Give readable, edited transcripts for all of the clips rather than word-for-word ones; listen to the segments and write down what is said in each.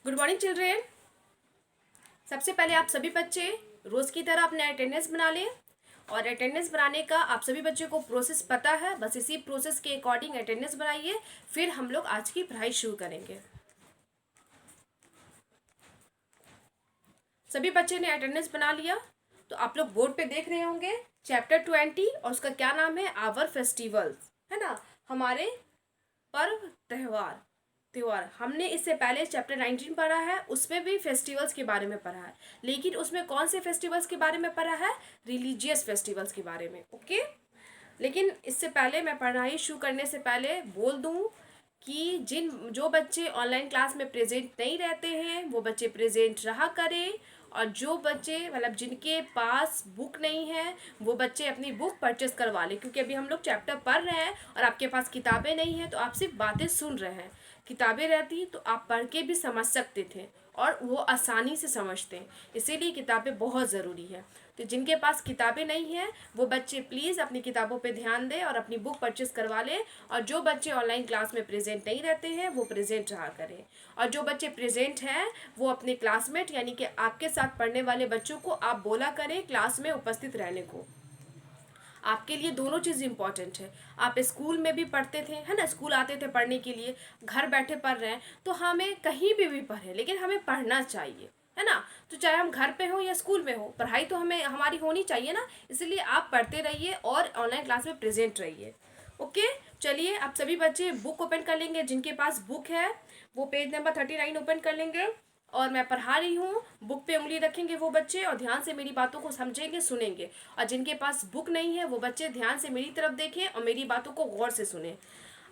Good morning children. सबसे पहले आप सभी बच्चे रोज़ की तरह अपने अटेंडेंस बना लें। और अटेंडेंस बनाने का आप सभी बच्चों को प्रोसेस पता है, बस इसी प्रोसेस के अकॉर्डिंग अटेंडेंस बनाइए। फिर हम लोग आज की पढ़ाई शुरू करेंगे। सभी बच्चे ने अटेंडेंस बना लिया तो आप लोग बोर्ड पे देख रहे होंगे चैप्टर 20 और उसका क्या नाम है, आवर फेस्टिवल्स, है ना, हमारे पर्व त्योहार। हमने इससे पहले चैप्टर 19 पढ़ा है, उसमें भी फेस्टिवल्स के बारे में पढ़ा है, लेकिन उसमें कौन से फेस्टिवल्स के बारे में पढ़ा है, रिलीजियस फेस्टिवल्स के बारे में। ओके, लेकिन इससे पहले मैं पढ़ाई शुरू करने से पहले बोल दूं कि जो बच्चे ऑनलाइन क्लास में प्रेजेंट नहीं रहते हैं वो बच्चे प्रेजेंट रहा करें। और जो बच्चे मतलब जिनके पास बुक नहीं है वो बच्चे अपनी बुक परचेस करवा लें, क्योंकि अभी हम लोग चैप्टर पढ़ रहे हैं और आपके पास किताबें नहीं हैं तो आप सिर्फ बातें सुन रहे हैं। किताबें रहती तो आप पढ़ के भी समझ सकते थे और वो आसानी से समझते हैं, इसीलिए किताबें बहुत ज़रूरी है। तो जिनके पास किताबें नहीं हैं वो बच्चे प्लीज़ अपनी किताबों पे ध्यान दें और अपनी बुक परचेस करवा लें। और जो बच्चे ऑनलाइन क्लास में प्रेजेंट नहीं रहते हैं वो प्रेजेंट रहा करें। और जो बच्चे प्रेजेंट हैं वो अपने क्लासमेट यानी कि आपके साथ पढ़ने वाले बच्चों को आप बोला करें क्लास में उपस्थित रहने को। आपके लिए दोनों चीज़ इंपॉर्टेंट है। आप स्कूल में भी पढ़ते थे, है ना, स्कूल आते थे पढ़ने के लिए, घर बैठे पढ़ रहे हैं तो हमें कहीं भी पढ़े, लेकिन हमें पढ़ना चाहिए, है ना। तो चाहे हम घर पे हो या स्कूल में हो, पढ़ाई तो हमें हमारी होनी चाहिए ना, इसलिए आप पढ़ते रहिए और ऑनलाइन क्लास में प्रेजेंट रहिए। ओके, चलिए आप सभी बच्चे बुक ओपन कर लेंगे। जिनके पास बुक है वो पेज नंबर 39 ओपन कर लेंगे। और मैं पढ़ा रही हूँ, बुक पे उंगली रखेंगे वो बच्चे और ध्यान से मेरी बातों को समझेंगे, सुनेंगे। और जिनके पास बुक नहीं है वो बच्चे ध्यान से मेरी तरफ देखें और मेरी बातों को गौर से सुने।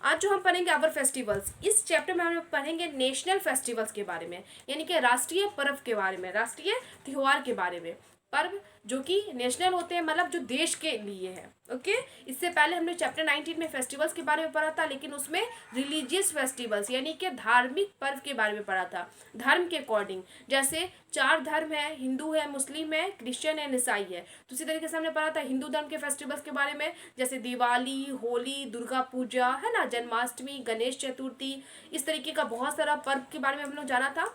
आज जो हम पढ़ेंगे आवर फेस्टिवल्स, इस चैप्टर में हम पढ़ेंगे नेशनल फेस्टिवल्स के बारे में, यानी कि राष्ट्रीय पर्व के बारे में, राष्ट्रीय त्योहार के बारे में। पर्व जो कि नेशनल होते हैं, मतलब जो देश के लिए है। ओके, इससे पहले हमने चैप्टर 19 में फेस्टिवल्स के बारे में पढ़ा था, लेकिन उसमें रिलीजियस फेस्टिवल्स यानी कि धार्मिक पर्व के बारे में पढ़ा था, धर्म के अकॉर्डिंग। जैसे 4 धर्म है, हिंदू है, मुस्लिम है, क्रिश्चियन है, ईसाई है। तो उसी तरीके से हमने पढ़ा था हिंदू धर्म के फेस्टिवल्स के बारे में, जैसे दिवाली, होली, दुर्गा पूजा, है ना, जन्माष्टमी, गणेश चतुर्थी, इस तरीके का बहुत सारा पर्व के बारे में हम लोग जाना था।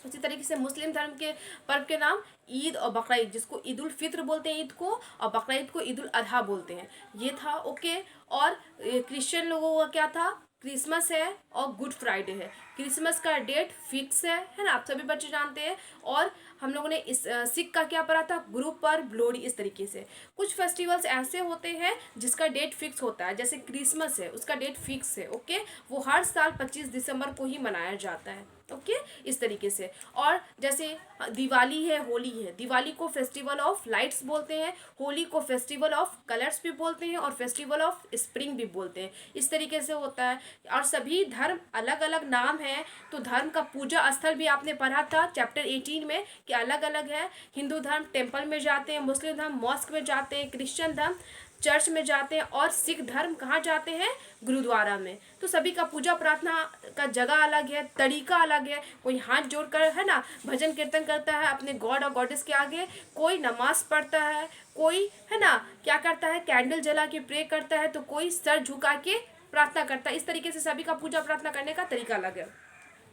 उसी तरीके से मुस्लिम धर्म के पर्व के नाम ईद और बकरा ईद, जिसको ईद उल फित्र बोलते हैं ईद को, और बकरा ईद को ईद उल अजहा बोलते हैं, ये था। ओके, और क्रिश्चियन लोगों का क्या था, क्रिसमस है और गुड फ्राइडे है। क्रिसमस का डेट फिक्स है ना, आप सभी बच्चे जानते हैं। और हम लोगों ने इस सिख का क्या पढ़ा था, गुरु पर्व, लोहड़ी, इस तरीके से। कुछ फेस्टिवल्स ऐसे होते हैं जिसका डेट फिक्स होता है, जैसे क्रिसमस है उसका डेट फिक्स है। ओके, वो हर साल 25 दिसंबर को ही मनाया जाता है। ओके, इस तरीके से। और जैसे दिवाली है, होली है, दिवाली को फेस्टिवल ऑफ लाइट्स बोलते हैं, होली को फेस्टिवल ऑफ कलर्स भी बोलते हैं और फेस्टिवल ऑफ स्प्रिंग भी बोलते हैं, इस तरीके से होता है। और सभी धर्म अलग अलग नाम है। तो धर्म का पूजा स्थल भी आपने पढ़ा था चैप्टर 18 में कि अलग अलग है। हिंदू धर्म टेम्पल में जाते हैं, मुस्लिम धर्म मॉस्क में जाते हैं, क्रिश्चियन धर्म चर्च में जाते हैं, और सिख धर्म कहाँ जाते हैं, गुरुद्वारा में। तो सभी का पूजा प्रार्थना का जगह अलग है, तरीका अलग है। कोई हाथ जोड़कर, है ना, भजन कीर्तन करता है अपने गॉड और गॉडेस के आगे, कोई नमाज पढ़ता है, कोई, है ना, क्या करता है, कैंडल जला के प्रे करता है, तो कोई सर झुका के प्रार्थना करता है। इस तरीके से सभी का पूजा प्रार्थना करने का तरीका अलग है।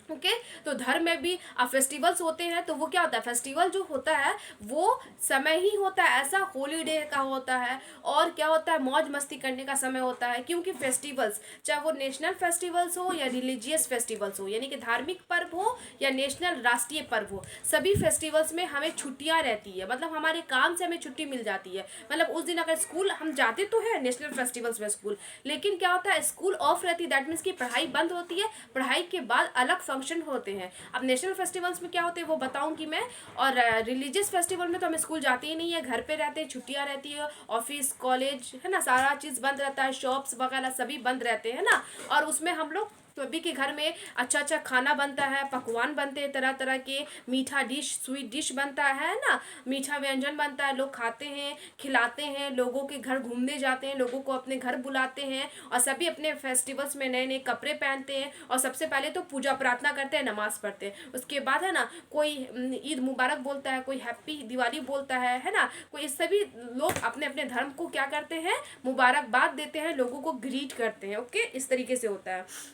ओके, तो धर्म में भी अब फेस्टिवल्स होते हैं। तो वो क्या होता है, फेस्टिवल जो होता है वो समय ही होता है, ऐसा हॉलीडे का होता है, और क्या होता है, मौज मस्ती करने का समय होता है। क्योंकि फेस्टिवल्स, चाहे वो नेशनल फेस्टिवल्स हो या रिलीजियस फेस्टिवल्स हो, यानी कि धार्मिक पर्व हो या नेशनल राष्ट्रीय पर्व हो, सभी फेस्टिवल्स में हमें छुट्टियां रहती है, मतलब हमारे काम से हमें छुट्टी मिल जाती है। मतलब उस दिन अगर स्कूल हम जाते तो है नेशनल फेस्टिवल्स में स्कूल, लेकिन क्या होता है, स्कूल ऑफ रहती है, दैट मीन्स की पढ़ाई बंद होती है, पढ़ाई के बाद अलग फंक्शन होते हैं। अब नेशनल फेस्टिवल्स में क्या होते हैं वो बताऊंगी मैं। और रिलीजियस फेस्टिवल में तो हम स्कूल जाते ही नहीं है, घर पे रहते हैं, छुट्टियां रहती है, ऑफिस कॉलेज, है ना, सारा चीज़ बंद रहता है, शॉप्स वगैरह सभी बंद रहते हैं ना। और उसमें हम लोग सभी के घर में अच्छा अच्छा खाना बनता है, पकवान बनते हैं, तरह तरह के मीठा डिश, स्वीट डिश बनता है ना, मीठा व्यंजन बनता है, लोग खाते हैं, खिलाते हैं, लोगों के घर घूमने जाते हैं, लोगों को अपने घर बुलाते हैं, और सभी अपने फेस्टिवल्स में नए नए कपड़े पहनते हैं, और सबसे पहले तो पूजा प्रार्थना करते हैं, नमाज पढ़ते हैं। उसके बाद, है ना, कोई ईद मुबारक बोलता है, कोई हैप्पी दिवाली बोलता है ना, कोई सभी लोग अपने अपने धर्म को क्या करते हैं, मुबारकबाद देते हैं, लोगों को ग्रीट करते हैं। ओके, इस तरीके से होता है।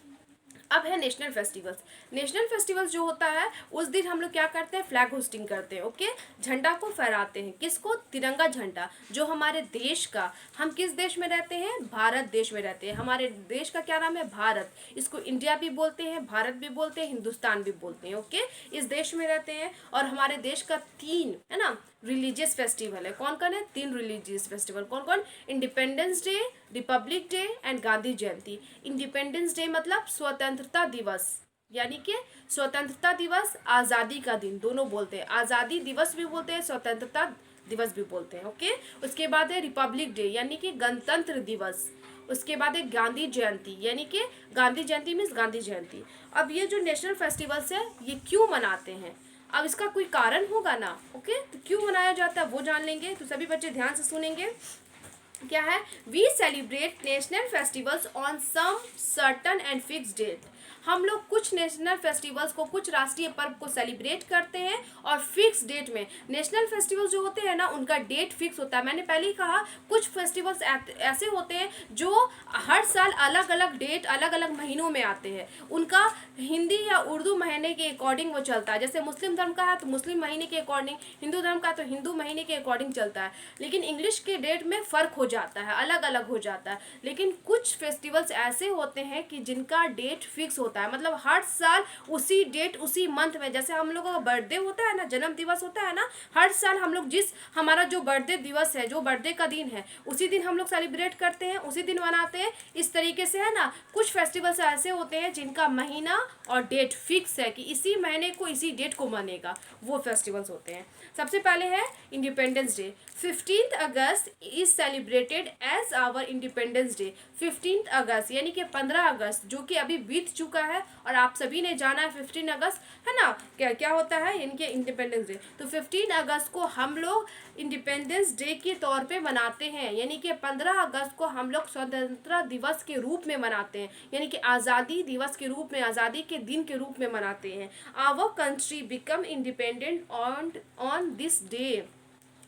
अब है नेशनल फेस्टिवल्स। नेशनल फेस्टिवल्स जो होता है उस दिन हम लोग क्या करते हैं, फ्लैग होस्टिंग करते हैं। ओके, झंडा को फहराते हैं, किसको, तिरंगा झंडा जो हमारे देश का, हम किस देश में रहते हैं, भारत देश में रहते हैं। हमारे देश का क्या नाम है, भारत। इसको इंडिया भी बोलते हैं, भारत भी बोलते हैं, हिंदुस्तान भी बोलते हैं। ओके, इस देश में रहते हैं। और हमारे देश का 3 है ना रिलीजियस फेस्टिवल है। कौन कौन है, 3 रिलीजियस फेस्टिवल। कौन कौन, Independence Day, Republic Day and Gandhi Jayanti. Independence day मतलब स्वतंत्रता दिवस, यानी कि स्वतंत्रता दिवस, आज़ादी का दिन, दोनों बोलते हैं। आज़ादी दिवस भी बोलते हैं, स्वतंत्रता दिवस भी बोलते हैं। ओके, उसके बाद है रिपब्लिक डे यानी कि गणतंत्र दिवस। उसके बाद है गांधी जयंती, यानी कि गांधी जयंती मीन्स गांधी जयंती। अब ये जो नेशनल फेस्टिवल्स है ये क्यों मनाते हैं, अब इसका कोई कारण होगा ना। ओके, तो क्यों मनाया जाता है वो जान लेंगे, तो सभी बच्चे ध्यान से सुनेंगे। क्या है, we celebrate national festivals on some certain and fix date. हम लोग कुछ नेशनल फेस्टिवल्स को, कुछ राष्ट्रीय पर्व को सेलिब्रेट करते हैं और फिक्स डेट में। नेशनल फेस्टिवल्स जो होते हैं ना उनका डेट फिक्स होता है। मैंने पहले ही कहा कुछ फेस्टिवल्स ऐसे होते हैं जो हर साल अलग अलग डेट, अलग अलग महीनों में आते हैं। उनका हिंदी या उर्दू महीने के अकॉर्डिंग वो चलता है। जैसे मुस्लिम धर्म का है तो मुस्लिम महीने के अकॉर्डिंग, हिंदू धर्म का तो हिंदू महीने के अकॉर्डिंग चलता है। लेकिन इंग्लिश के डेट में फ़र्क हो जाता है, अलग अलग हो जाता है। लेकिन कुछ फेस्टिवल्स ऐसे होते हैं कि जिनका डेट फिक्स होता है, मतलब हर साल उसी डेट, उसी मंथ में। जैसे हम लोगों का बर्थडे होता है ना, जन्म दिवस होता है ना, हर साल हम लोग जिस, हमारा जो बर्थडे दिवस है, जो बर्थडे का दिन है, उसी दिन हम लोग सेलिब्रेट करते हैं, उसी दिन मनाते हैं। इस तरीके से है ना, कुछ फेस्टिवल्स ऐसे होते हैं जिनका महीना और डेट फिक्स है कि इसी महीने को, इसी डेट को मनेगा, वो फेस्टिवल्स होते हैं। सबसे पहले है Independence Day. 15 August is celebrated as our Independence Day. 15 अगस्त यानी कि 15 अगस्त जो कि अभी बीत चुका है और आप सभी ने जाना है 15 अगस्त है ना, क्या क्या होता है, यानी कि इंडिपेंडेंस डे। तो 15 अगस्त को हम लोग इंडिपेंडेंस डे के तौर पे मनाते हैं, यानी कि 15 अगस्त को हम लोग स्वतंत्रता दिवस के रूप में मनाते हैं, यानी कि आज़ादी दिवस के रूप में, आज़ादी के दिन के रूप में मनाते हैं। Our country become independent on this day.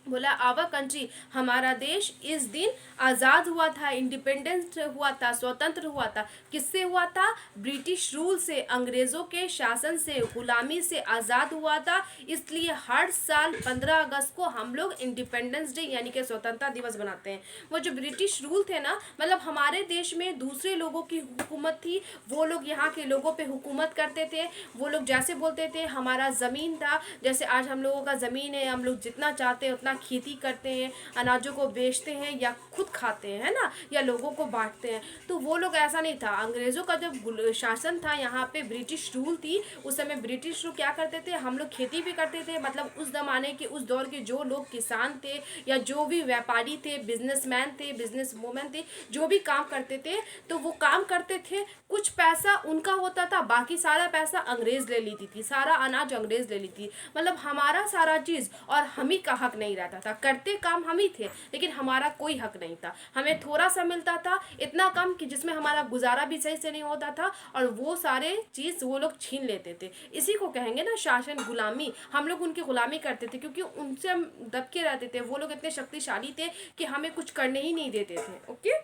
बोला आवर कंट्री, हमारा देश इस दिन आज़ाद हुआ था, इंडिपेंडेंस हुआ था, स्वतंत्र हुआ था। किससे हुआ था, ब्रिटिश रूल से, अंग्रेज़ों के शासन से, गुलामी से आज़ाद हुआ था। इसलिए हर साल 15 अगस्त को हम लोग इंडिपेंडेंस डे यानी कि स्वतंत्रता दिवस बनाते हैं। वो जो ब्रिटिश रूल थे ना, मतलब हमारे देश में दूसरे लोगों की हुकूमत थी, वो लोग यहाँ के लोगों पे हुकूमत करते थे। वो लोग जैसे बोलते थे, हमारा ज़मीन था, जैसे आज हम लोगों का ज़मीन है, हम लोग जितना चाहते हैं उतना खेती करते हैं, अनाजों को बेचते हैं या खुद खाते हैं, है ना, या लोगों को बांटते हैं। तो वो लोग ऐसा नहीं था। अंग्रेज़ों का जब शासन था यहाँ पे, ब्रिटिश रूल थी, उस समय ब्रिटिश रूल क्या करते थे, हम लोग खेती भी करते थे। मतलब उस ज़माने के, उस दौर के जो लोग किसान थे या जो भी व्यापारी थे, बिजनेसमैन थे, बिजनेस वूमेन थे, जो भी काम करते थे, तो वो काम करते थे, कुछ पैसा उनका होता था, बाकी सारा पैसा अंग्रेज़ ले लेती थी, सारा अनाज अंग्रेज़ ले लेती। मतलब हमारा सारा चीज़ और हम ही का हक नहीं रहता था। करते काम हम ही थे लेकिन हमारा कोई हक नहीं था। हमें थोड़ा सा मिलता था, इतना कम कि जिसमें हमारा गुजारा भी सही से नहीं होता था, और वो सारे चीज़ वो लोग छीन लेते थे। इसी को कहेंगे ना शासन, गुलामी। हम लोग उनकी गुलामी करते थे क्योंकि उनसे हम दबके रहते थे। वो लोग इतने शक्तिशाली थे कि हमें कुछ करने ही नहीं देते थे। ओके,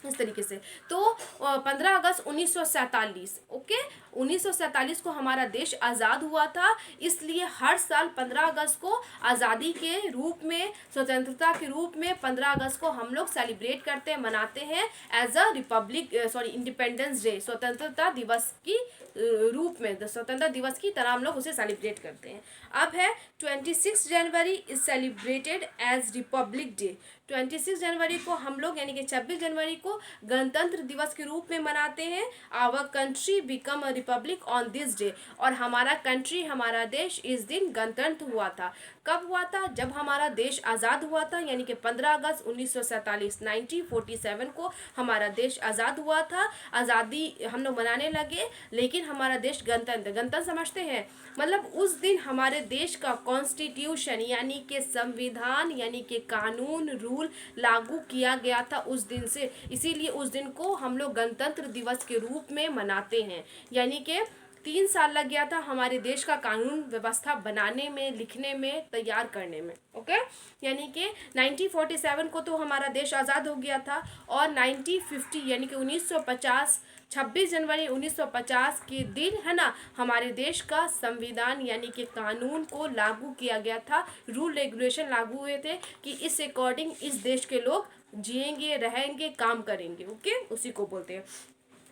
इस तरीके से। तो 15 अगस्त 1947, ओके, 1947 को हमारा आज़ाद आज़ाद हुआ था। इसलिए हर साल 15 अगस्त को आज़ादी के रूप में, स्वतंत्रता के रूप में 15 अगस्त को हम लोग सेलिब्रेट करते हैं, मनाते हैं एज अ इंडिपेंडेंस डे, स्वतंत्रता दिवस की रूप में, स्वतंत्रता दिवस की तरह हम लोग उसे सेलिब्रेट करते हैं। अब है 26 January is celebrated as Republic Day. 26 जनवरी को हम लोग यानी कि 26 जनवरी को गणतंत्र दिवस के रूप में मनाते हैं। Our country become a republic on this day. और हमारा कंट्री, हमारा देश इस दिन गणतंत्र हुआ था। कब हुआ था, जब हमारा देश आज़ाद हुआ था, यानी कि 15 अगस्त 1947 1947 को हमारा देश आज़ाद हुआ था। आज़ादी हम लोग मनाने लगे, लेकिन हमारा देश गणतंत्र समझते हैं, मतलब उस दिन हमारे देश का कॉन्स्टिट्यूशन यानी कि संविधान, यानी कि कानून, रूल लागू किया गया था उस दिन से। इसीलिए उस दिन को हम लोग गणतंत्र दिवस के रूप में मनाते हैं। यानी कि 3 साल लग गया था हमारे देश का कानून व्यवस्था बनाने में, लिखने में, तैयार करने में। ओके, यानी कि 1947 को तो हमारा देश आज़ाद हो गया था, और 1950 यानी कि 1950 26 जनवरी 1950 के दिन, है ना, हमारे देश का संविधान यानी कि कानून को लागू किया गया था। रूल रेगुलेशन लागू हुए थे कि इस अकॉर्डिंग इस देश के लोग जिएंगे, रहेंगे, काम करेंगे। ओके, उसी को बोलते हैं।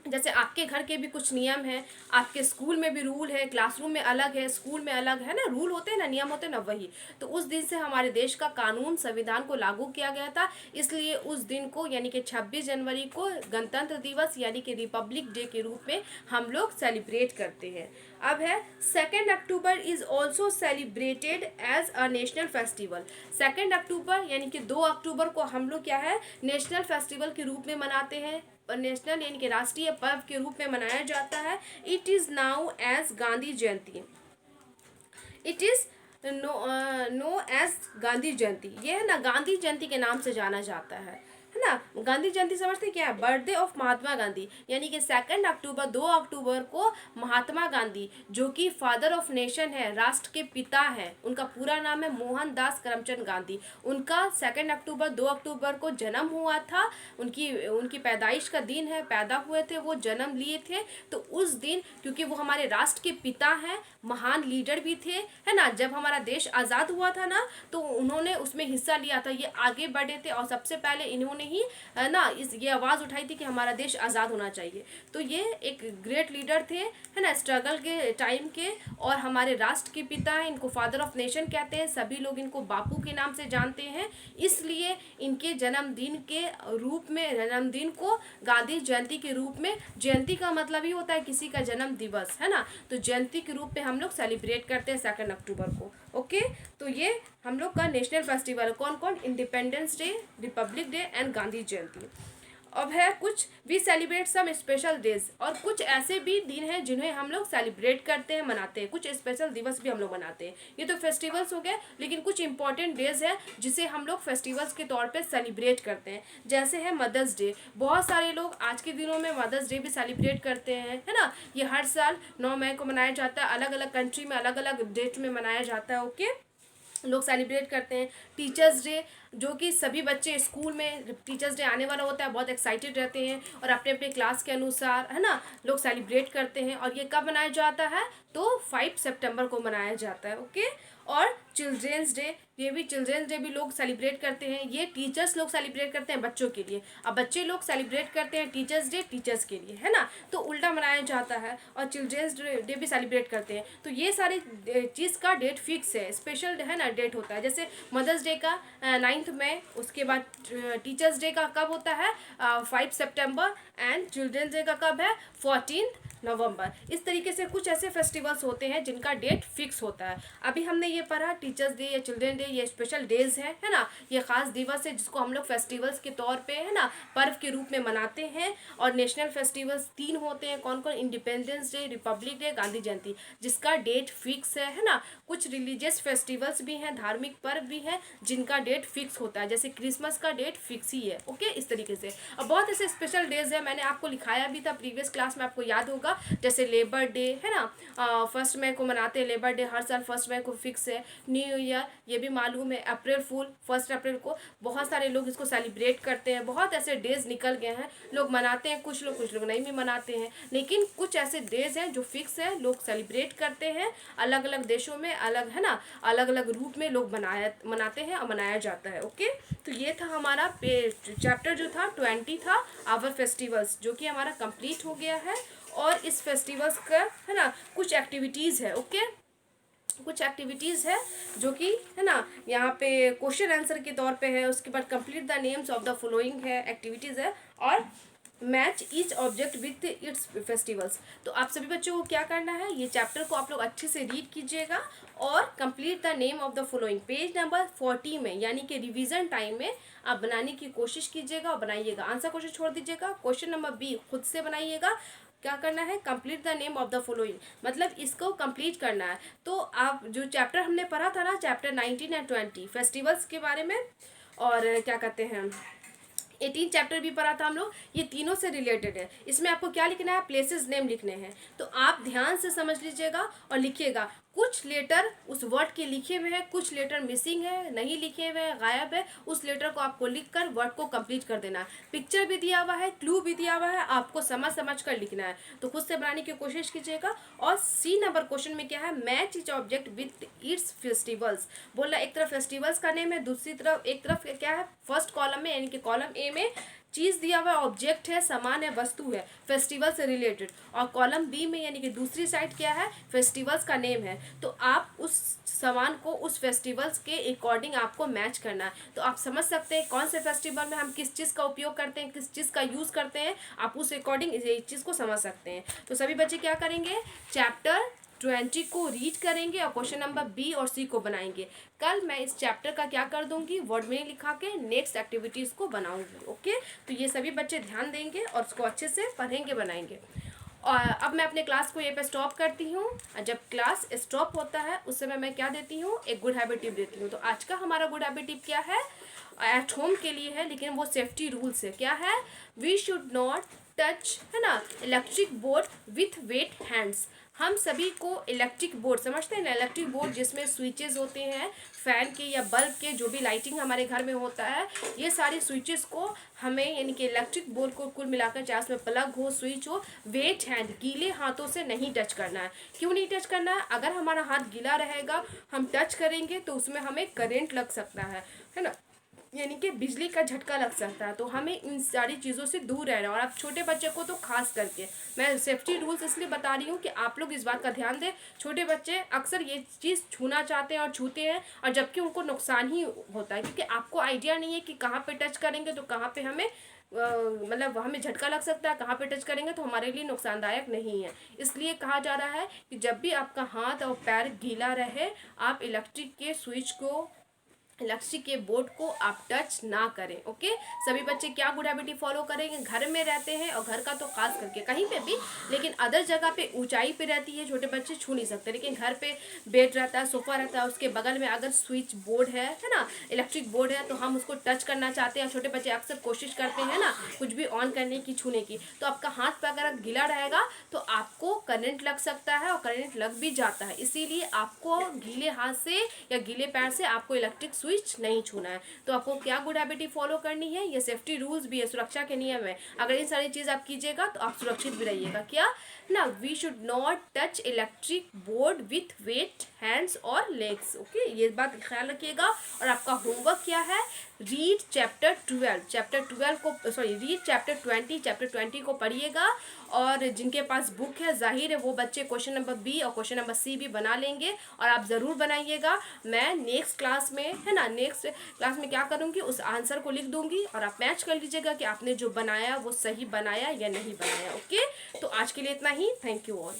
जैसे आपके घर के भी कुछ नियम हैं, आपके स्कूल में भी रूल है, क्लासरूम में अलग है, स्कूल में अलग है ना, रूल होते हैं ना, नियम होते हैं ना, वही। तो उस दिन से हमारे देश का कानून, संविधान को लागू किया गया था, इसलिए उस दिन को यानी कि 26 जनवरी को गणतंत्र दिवस यानी कि रिपब्लिक डे के रूप में हम लोग सेलिब्रेट करते हैं। अब है 2 October is also celebrated as a national festival. 2 अक्टूबर यानी कि 2 अक्टूबर को हम लोग क्या है, नेशनल फेस्टिवल के रूप में मनाते हैं, नेशनल यानी कि राष्ट्रीय पर्व के रूप में मनाया जाता है। It is now as Gandhi Jayanti. It is no as Gandhi Jayanti. ये है ना, गांधी जयंती के नाम से जाना जाता है ना। गांधी जयंती समझते क्या है? बर्थडे ऑफ महात्मा गांधी, यानी कि 2 अक्टूबर 2 अक्टूबर को महात्मा गांधी, जो कि फादर ऑफ नेशन है, राष्ट्र के पिता है, उनका पूरा नाम है मोहनदास करमचंद गांधी। उनका 2 अक्टूबर 2 अक्टूबर को जन्म हुआ था, उनकी उनकी पैदाइश का दिन है, पैदा हुए थे वो, जन्म लिए थे। तो उस दिन, क्योंकि वो हमारे राष्ट्र के पिता हैं, महान लीडर भी थे, है ना, जब हमारा देश आज़ाद हुआ था ना, तो उन्होंने उसमें हिस्सा लिया था, ये आगे बढ़े थे, और सबसे पहले इन्होंने ही ना ये आवाज़ उठाई थी कि हमारा देश आज़ाद होना चाहिए। तो ये एक ग्रेट लीडर थे, है ना, स्ट्रगल के टाइम के, और हमारे राष्ट्र के पिता हैं, इनको फादर ऑफ नेशन कहते हैं, सभी लोग इनको बापू के नाम से जानते हैं। इसलिए इनके जन्मदिन के रूप में, जन्मदिन को गांधी जयंती के रूप में, जयंती का मतलब ही होता है किसी का जन्म दिवस, है ना, तो जयंती के रूप में हम लोग सेलिब्रेट करते हैं 2 अक्टूबर को। ओके, तो ये हम लोग का नेशनल फेस्टिवल। कौन कौन? Independence Day, Republic Day and Gandhi Jayanti. अब है कुछ we celebrate some special days, और कुछ ऐसे भी दिन हैं जिन्हें हम लोग सेलिब्रेट करते हैं, मनाते हैं, कुछ स्पेशल दिवस भी हम लोग मनाते हैं। ये तो फेस्टिवल्स हो गए, लेकिन कुछ इंपॉर्टेंट डेज है जिसे हम लोग फेस्टिवल्स के तौर पे सेलिब्रेट करते हैं। जैसे है मदर्स डे, बहुत सारे लोग आज के दिनों में मदर्स डे भी सेलिब्रेट करते हैं, है ना। ये हर साल 9 मई को मनाया जाता है, अलग अलग कंट्री में अलग अलग डेट में मनाया जाता है। ओके, लोग सेलिब्रेट करते हैं। टीचर्स डे, जो कि सभी बच्चे स्कूल में टीचर्स डे आने वाला होता है, बहुत एक्साइटेड रहते हैं, और अपने अपने क्लास के अनुसार, है ना, लोग सेलिब्रेट करते हैं। और ये कब मनाया जाता है? तो 5 सितंबर को मनाया जाता है। ओके, और चिल्ड्रेंस डे, ये भी चिल्ड्रेंस डे भी लोग सेलिब्रेट करते हैं। ये टीचर्स लोग सेलिब्रेट करते हैं बच्चों के लिए, अब बच्चे लोग सेलिब्रेट करते हैं टीचर्स डे टीचर्स के लिए, है ना, तो उल्टा मनाया जाता है। और चिल्ड्रेंस डे भी सेलिब्रेट करते हैं। तो ये सारी चीज़ का डेट फिक्स है, स्पेशल है ना डेट होता है। जैसे मदर्स डे का 9 मई, उसके बाद टीचर्स डे का कब होता है? 5 सितंबर, एंड चिल्ड्रेंस डे का कब है? 14 नवंबर। इस तरीके से कुछ ऐसे फेस्टिवल्स होते हैं जिनका डेट फिक्स होता है। अभी हमने ये पढ़ा टीचर्स डे या चिल्ड्रन डे, ये स्पेशल डेज है ना, ये खास दिवस है जिसको हम लोग फेस्टिवल्स के तौर पे, है ना, पर्व के रूप में मनाते हैं। और नेशनल फेस्टिवल्स 3 होते हैं, कौन कौन? Independence Day, Republic Day, Gandhi Jayanti, जिसका डेट फिक्स है ना। कुछ रिलीजियस फेस्टिवल्स भी हैं, धार्मिक पर्व भी हैं जिनका डेट फिक्स होता है, जैसे क्रिसमस का डेट फिक्स ही है। ओके, इस तरीके से। और बहुत ऐसे स्पेशल डेज है, मैंने आपको लिखाया भी था प्रीवियस क्लास में, आपको याद होगा। जैसे लेबर डे, है ना, 1 मई को मनाते हैं लेबर डे, हर साल 1 मई को फिक्स है। न्यू ईयर, ये भी मालूम है। अप्रैल फूल, 1 अप्रैल को बहुत सारे लोग इसको सेलिब्रेट करते हैं। बहुत ऐसे डेज निकल गए हैं, लोग मनाते हैं, कुछ लोग नहीं भी मनाते हैं, लेकिन कुछ ऐसे डेज हैं जो फिक्स है, लोग सेलिब्रेट करते हैं। अलग अलग देशों में अलग, है ना, अलग अलग रूप में लोग मनाते हैं और मनाया जाता है। ओके, तो ये था हमारा चैप्टर जो था 20 था, आवर फेस्टिवल्स, जो कि हमारा कंप्लीट हो गया है। और इस फेस्टिवल्स का, है ना, कुछ एक्टिविटीज़ है। ओके, कुछ एक्टिविटीज़ है जो कि, है ना, यहाँ पे क्वेश्चन आंसर के तौर पे है। उसके बाद complete the names of the following है, एक्टिविटीज़ है, और match each object with its festivals. तो आप सभी बच्चों को क्या करना है, ये चैप्टर को आप लोग अच्छे से रीड कीजिएगा, और complete the name of the following page number 40 में, यानी कि रिवीजन टाइम में आप बनाने की कोशिश कीजिएगा और बनाइएगा। आंसर क्वेश्चन छोड़ दीजिएगा। क्वेश्चन नंबर बी खुद से बनाइएगा। क्या करना है? Complete the name of the following, मतलब इसको कंप्लीट करना है। तो आप जो चैप्टर हमने पढ़ा था ना, चैप्टर 19 एंड 20 फेस्टिवल्स के बारे में, और क्या कहते हैं, 18 चैप्टर भी पढ़ा था हम लोग, ये तीनों से रिलेटेड है। इसमें आपको क्या लिखना है, प्लेसेस नेम लिखने हैं। तो आप ध्यान से समझ लीजिएगा और लिखिएगा। कुछ लेटर उस वर्ड के लिखे हुए हैं, कुछ लेटर मिसिंग है, नहीं लिखे हुए हैं, गायब है, उस लेटर को आपको लिखकर वर्ड को कंप्लीट कर देना है। पिक्चर भी दिया हुआ है, क्लू भी दिया हुआ है, आपको समझ समझ कर लिखना है। तो खुद से बनाने की कोशिश कीजिएगा। और सी नंबर क्वेश्चन में क्या है, match etch object with its festivals. बोला एक तरफ फेस्टिवल्स का नेम है, दूसरी तरफ एक तरफ क्या है, फर्स्ट कॉलम में यानी कि कॉलम ए में चीज़ दिया हुआ ऑब्जेक्ट है, सामान है, वस्तु है, फेस्टिवल से रिलेटेड। और कॉलम बी में यानी कि दूसरी साइड क्या है, फेस्टिवल्स का नेम है। तो आप उस सामान को उस फेस्टिवल्स के अकॉर्डिंग आपको मैच करना है। तो आप समझ सकते हैं कौन से फेस्टिवल में हम किस चीज़ का उपयोग करते हैं, किस चीज़ का यूज़ करते हैं, आप उस अकॉर्डिंग इस चीज़ को समझ सकते हैं। तो सभी बच्चे क्या करेंगे, चैप्टर 20 को रीड करेंगे और क्वेश्चन नंबर बी और सी को बनाएंगे। कल मैं इस चैप्टर का क्या कर दूंगी, वर्ड में लिखा के नेक्स्ट एक्टिविटीज को बनाऊंगी। ओके, तो ये सभी बच्चे ध्यान देंगे और उसको अच्छे से पढ़ेंगे, बनाएंगे। और अब मैं अपने क्लास को ये पे स्टॉप करती हूँ। जब क्लास स्टॉप होता है उस समय मैं क्या देती हूँ, एक गुड हैबिट टिप देती हूँ। तो आज का हमारा गुड हैबिट टिप क्या है, एट होम के लिए है, लेकिन वो सेफ्टी रूल्स है। क्या है, वी शुड नॉट टच, है ना, electric board with wet hands. हम सभी को इलेक्ट्रिक बोर्ड समझते हैं ना, इलेक्ट्रिक बोर्ड जिसमें स्विचेस होते हैं, फैन के या बल्ब के, जो भी लाइटिंग हमारे घर में होता है, ये सारी स्विचेस को हमें यानी कि इलेक्ट्रिक बोर्ड को कुल मिलाकर, चाहे उसमें प्लग हो, स्विच हो, वेट हैंड गीले हाथों से नहीं टच करना है। क्यों नहीं टच करना है, अगर हमारा हाथ गीला रहेगा, हम टच करेंगे तो उसमें हमें करेंट लग सकता है ना, यानी कि बिजली का झटका लग सकता है। तो हमें इन सारी चीज़ों से दूर रहना। और आप छोटे बच्चे को तो खास करके मैं सेफ्टी रूल्स इसलिए बता रही हूँ कि आप लोग इस बात का ध्यान दें। छोटे बच्चे अक्सर ये चीज़ छूना चाहते हैं और छूते हैं, और जबकि उनको नुकसान ही होता है, क्योंकि आपको आइडिया नहीं है कि कहाँ पे टच करेंगे तो कहाँ पे हमें मतलब हमें झटका लग सकता है, कहाँ पे टच करेंगे तो हमारे लिए नुकसानदायक नहीं है। इसलिए कहा जा रहा है कि जब भी आपका हाथ और पैर गीला रहे, आप इलेक्ट्रिक के स्विच को, इलेक्ट्रिक के बोर्ड को आप टच ना करें। ओके, सभी बच्चे क्या गुड हैबिट फॉलो करेंगे, घर में रहते हैं और घर का तो खास करके कहीं पे भी, लेकिन अदर जगह पे ऊंचाई पे रहती है, छोटे बच्चे छू नहीं सकते, लेकिन घर पे बेड रहता है, सोफा रहता है, उसके बगल में अगर स्विच बोर्ड है ना, इलेक्ट्रिक बोर्ड है, तो हम उसको टच करना चाहते हैं। छोटे बच्चे अक्सर कोशिश करते हैं ना कुछ भी ऑन करने की, छूने की, तो आपका हाथ पे अगर गीला रहेगा तो आपको करंट लग सकता है और करंट लग भी जाता है। इसीलिए आपको गीले हाथ से या गीले पैर से आपको इलेक्ट्रिक स्विच नहीं छूना है। तो आपको क्या गुड हैबिट फॉलो करनी है, ये सेफ्टी रूल्स भी है, सुरक्षा के नियम है। अगर ये सारी चीज़ आप कीजिएगा तो आप सुरक्षित भी रहिएगा। क्या ना, we should not touch electric board with wet hands और लेग्स। ओके, ये बात ख्याल रखिएगा। और आपका होमवर्क क्या है, रीड चैप्टर 12 को, सॉरी रीड चैप्टर 20 को पढ़िएगा। और जिनके पास बुक है, जाहिर है वो बच्चे क्वेश्चन नंबर बी और क्वेश्चन नंबर सी भी बना लेंगे, और आप ज़रूर बनाइएगा। मैं नेक्स्ट क्लास में, है ना, नेक्स्ट क्लास में क्या करूँगी, उस आंसर को लिख दूँगी और आप मैच कर लीजिएगा कि आपने जो बनाया वो सही बनाया या नहीं बनाया। ओके, तो आज के लिए इतना ही। Thank you all.